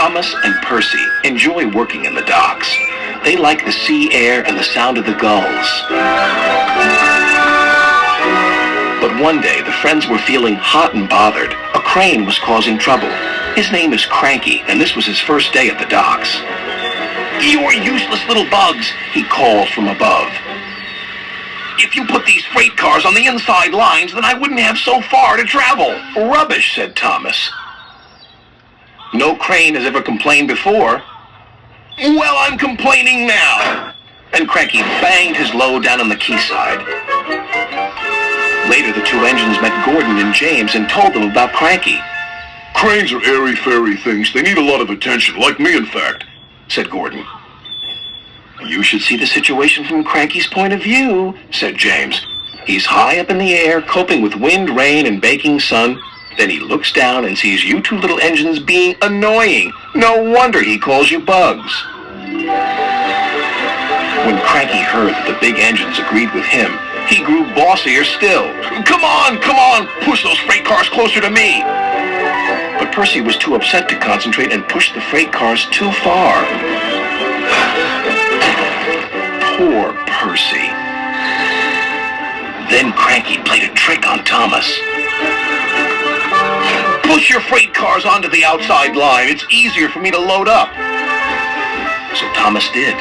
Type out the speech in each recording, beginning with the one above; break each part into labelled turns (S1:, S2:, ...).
S1: Thomas and Percy enjoy working in the docks. They like the sea air and the sound of the gulls. But one day, the friends were feeling hot and bothered. A crane was causing trouble. His name is Cranky, and this was his first day at the docks. "You're useless little bugs," he called from above. "If you put these freight cars on the inside lines, then I wouldn't have so far to travel." "Rubbish," said Thomas. "No crane has ever complained before." "Well, I'm complaining now." And Cranky banged his load down on the quayside. Later, the two engines met Gordon and James and told them about Cranky.
S2: "Cranes are airy-fairy things. They need a lot of attention, like me, in fact," said Gordon.
S1: "You should see the situation from Cranky's point of view," said James. "He's high up in the air, coping with wind, rain, and baking sun. Then he looks down and sees you two little engines being annoying. No wonder he calls you bugs." When Cranky heard that the big engines agreed with him, he grew bossier still. Come on, push those freight cars closer to me." But Percy was too upset to concentrate and pushed the freight cars too far. Poor Percy. Then Cranky played a trick on Thomas. "Push your freight cars onto the outside line. It's easier for me to load up." So Thomas did.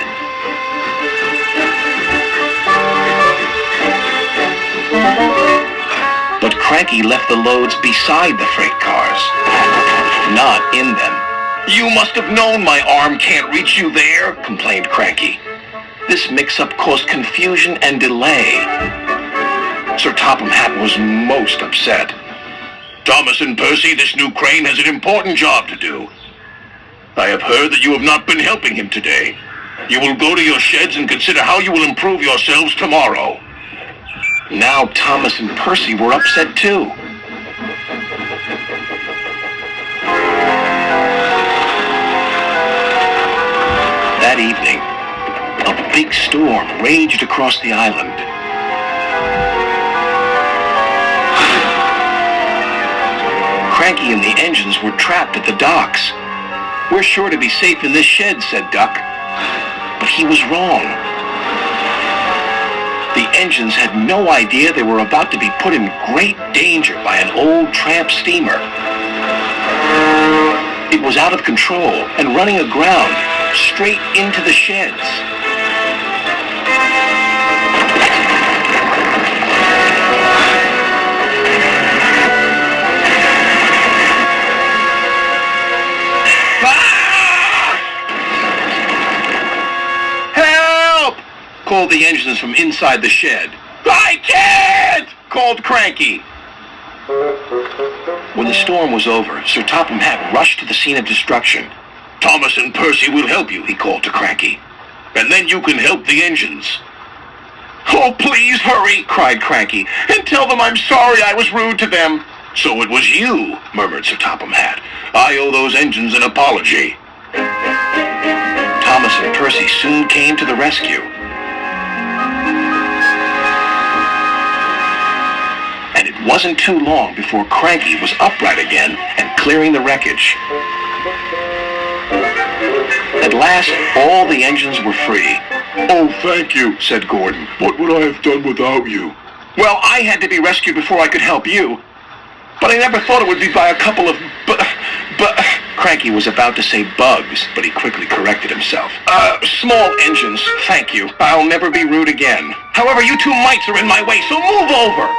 S1: But Cranky left the loads beside the freight cars, not in them. "You must have known my arm can't reach you there," complained Cranky. This mix-up caused confusion and delay. Sir Topham Hatt was most upset. "Thomas and Percy, this new crane has an important job to do. I have heard that you have not been helping him today. You will go to your sheds and consider how you will improve yourselves tomorrow." Now Thomas and Percy were upset too. That evening, a big storm raged across the island. Cranky and the engines were trapped at the docks. "We're sure to be safe in this shed," said Duck. But he was wrong. The engines had no idea they were about to be put in great danger by an old tramp steamer. It was out of control and running aground straight into the sheds. Called the engines from inside the shed. "I can't!" called Cranky. When the storm was over, Sir Topham Hatt rushed to the scene of destruction. "Thomas and Percy will help you," he called to Cranky. "And then you can help the engines." "Oh, please hurry," cried Cranky, "and tell them I'm sorry I was rude to them." "So it was you," murmured Sir Topham Hatt. "I owe those engines an apology." Thomas and Percy soon came to the rescue. And it wasn't too long before Cranky was upright again and clearing the wreckage. At last, all the engines were free.
S2: "Oh, thank you," said Gordon. "What would I have done without you?"
S1: "Well, I had to be rescued before I could help you. But I never thought it would be by a couple of Cranky was about to say bugs, but he quickly corrected himself. Small engines, thank you. I'll never be rude again. However, you two mites are in my way, so move over."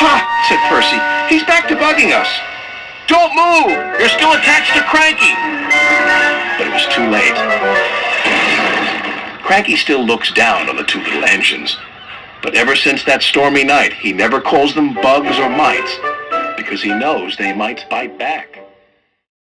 S1: "Ha," said Percy. "He's back to bugging us." "Don't move! You're still attached to Cranky." But it was too late. Cranky still looks down on the two little engines. But ever since that stormy night, he never calls them bugs or mites, because he knows they might bite back.